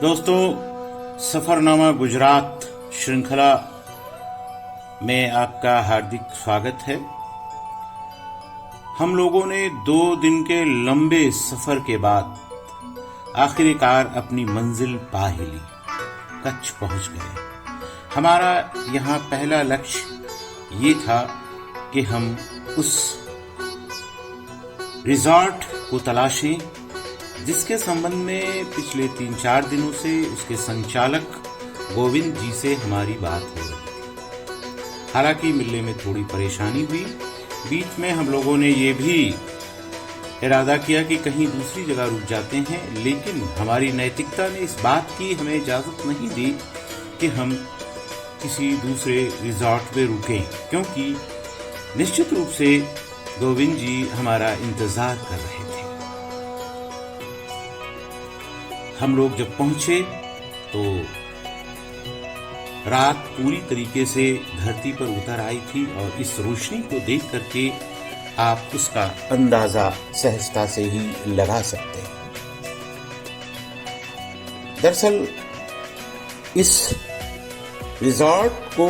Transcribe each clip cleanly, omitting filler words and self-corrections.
दोस्तों, सफरनामा गुजरात श्रृंखला में आपका हार्दिक स्वागत है। हम लोगों ने 2 दिन के लंबे सफर के बाद आखिरकार अपनी मंजिल पा ही ली, कच्छ पहुंच गए। हमारा यहाँ पहला लक्ष्य ये था कि हम उस रिजॉर्ट को तलाशें जिसके संबंध में पिछले 3-4 दिनों से उसके संचालक गोविंद जी से हमारी बात हो रही थी। हालांकि मिलने में थोड़ी परेशानी हुई। बीच में हम लोगों ने ये भी इरादा किया कि कहीं दूसरी जगह रुक जाते हैं, लेकिन हमारी नैतिकता ने इस बात की हमें इजाजत नहीं दी कि हम किसी दूसरे रिजॉर्ट में रुकें, क्योंकि निश्चित रूप से गोविंद जी हमारा इंतजार कर रहे थे। हम लोग जब पहुंचे तो रात पूरी तरीके से धरती पर उतर आई थी और इस रोशनी को देख करके आप उसका अंदाजा सहजता से ही लगा सकते हैं। दरअसल इस रिजॉर्ट को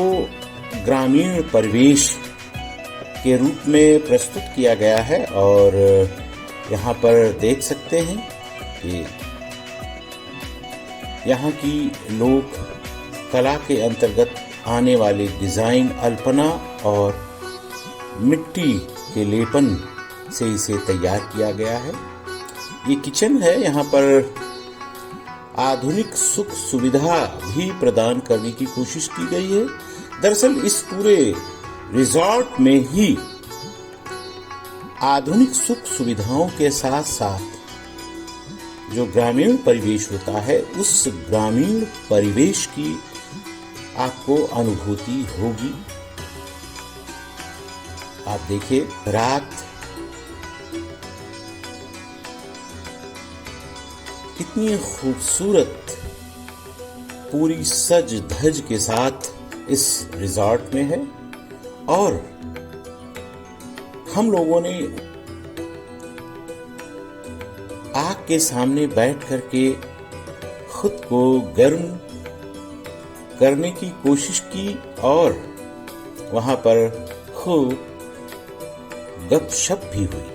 ग्रामीण परिवेश के रूप में प्रस्तुत किया गया है और यहाँ पर देख सकते हैं कि यहाँ की लोक कला के अंतर्गत आने वाले डिजाइन, अल्पना और मिट्टी के लेपन से इसे तैयार किया गया है। ये किचन है, यहाँ पर आधुनिक सुख सुविधा भी प्रदान करने की कोशिश की गई है। दरअसल इस पूरे रिजॉर्ट में ही आधुनिक सुख सुविधाओं के साथ साथ जो ग्रामीण परिवेश होता है, उस ग्रामीण परिवेश की आपको अनुभूति होगी। आप देखिए, रात कितनी खूबसूरत पूरी सज धज के साथ इस रिजॉर्ट में है और हम लोगों ने आग के सामने बैठ करके खुद को गर्म करने की कोशिश की और वहां पर खूब गपशप भी हुई।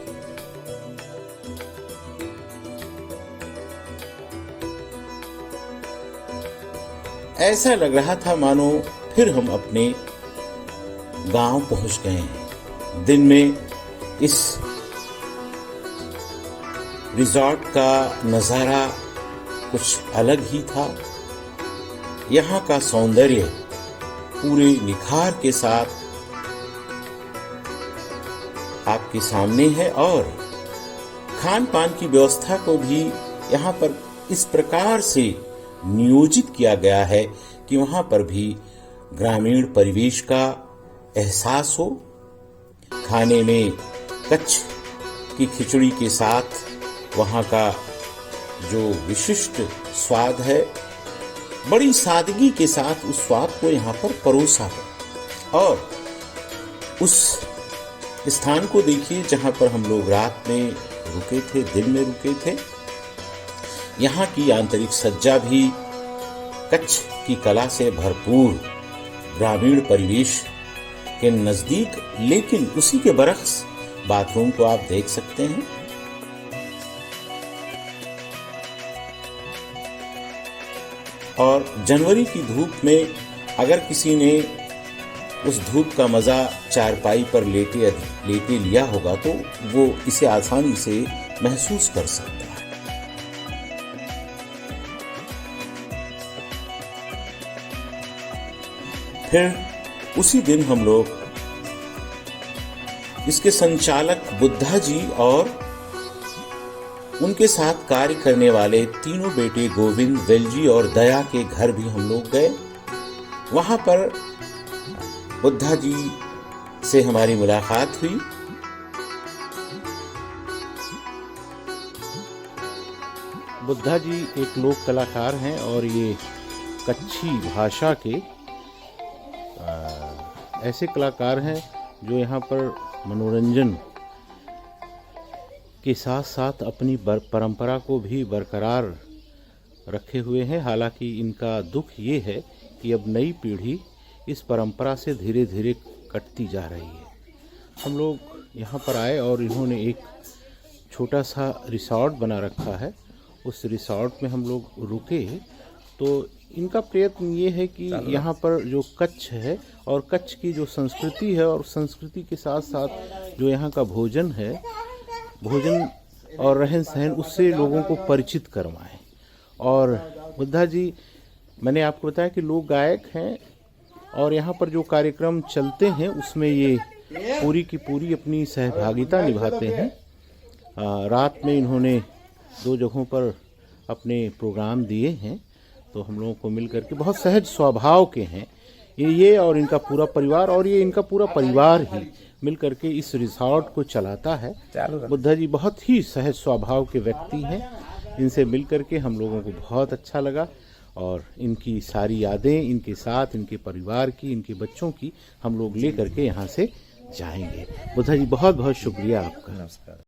ऐसा लग रहा था मानो फिर हम अपने गांव पहुंच गए हैं। दिन में इस रिजॉर्ट का नजारा कुछ अलग ही था। यहाँ का सौंदर्य पूरे निखार के साथ आपके सामने है और खान पान की व्यवस्था को भी यहाँ पर इस प्रकार से नियोजित किया गया है कि वहाँ पर भी ग्रामीण परिवेश का एहसास हो। खाने में कच्छ की खिचड़ी के साथ वहाँ का जो विशिष्ट स्वाद है, बड़ी सादगी के साथ उस स्वाद को यहाँ पर परोसा है। और उस स्थान को देखिए जहाँ पर हम लोग रात में रुके थे, दिन में रुके थे। यहाँ की आंतरिक सज्जा भी कच्छ की कला से भरपूर ग्रामीण परिवेश के नजदीक, लेकिन उसी के बरक्स बाथरूम को आप देख सकते हैं। और जनवरी की धूप में अगर किसी ने उस धूप का मजा चारपाई पर लेटे लिया होगा तो वो इसे आसानी से महसूस कर सकता है। फिर उसी दिन हम लोग इसके संचालक बुद्धा जी और उनके साथ कार्य करने वाले तीनों बेटे गोविंद, वेलजी और दया के घर भी हम लोग गए। वहां पर बुद्धा जी से हमारी मुलाकात हुई। बुद्धा जी एक लोक कलाकार हैं और ये कच्छी भाषा के ऐसे कलाकार हैं जो यहाँ पर मनोरंजन के साथ साथ अपनी परंपरा को भी बरकरार रखे हुए हैं। हालांकि इनका दुख ये है कि अब नई पीढ़ी इस परंपरा से धीरे धीरे कटती जा रही है। हम लोग यहाँ पर आए और इन्होंने एक छोटा सा रिसॉर्ट बना रखा है। उस रिसॉर्ट में हम लोग रुके तो इनका प्रयत्न ये है कि यहाँ पर जो कच्छ है और कच्छ की जो संस्कृति है और संस्कृति के साथ साथ जो यहाँ का भोजन है, भोजन और रहन सहन, उससे लोगों को परिचित करवाएं। और बुद्धा जी, मैंने आपको बताया कि लोक गायक हैं और यहाँ पर जो कार्यक्रम चलते हैं उसमें ये पूरी की पूरी अपनी सहभागिता निभाते हैं। रात में इन्होंने 2 जगहों पर अपने प्रोग्राम दिए हैं। तो हम लोगों को मिल करके बहुत सहज स्वभाव के हैं ये और इनका पूरा परिवार, और ये इनका पूरा परिवार ही मिल करके इस रिसॉर्ट को चलाता है। बुद्धा जी बहुत ही सहज स्वभाव के व्यक्ति हैं। इनसे मिल करके हम लोगों को बहुत अच्छा लगा और इनकी सारी यादें इनके साथ, इनके परिवार की, इनके बच्चों की हम लोग ले करके यहाँ से जाएंगे। बुद्धा जी बहुत बहुत शुक्रिया आपका। नमस्कार।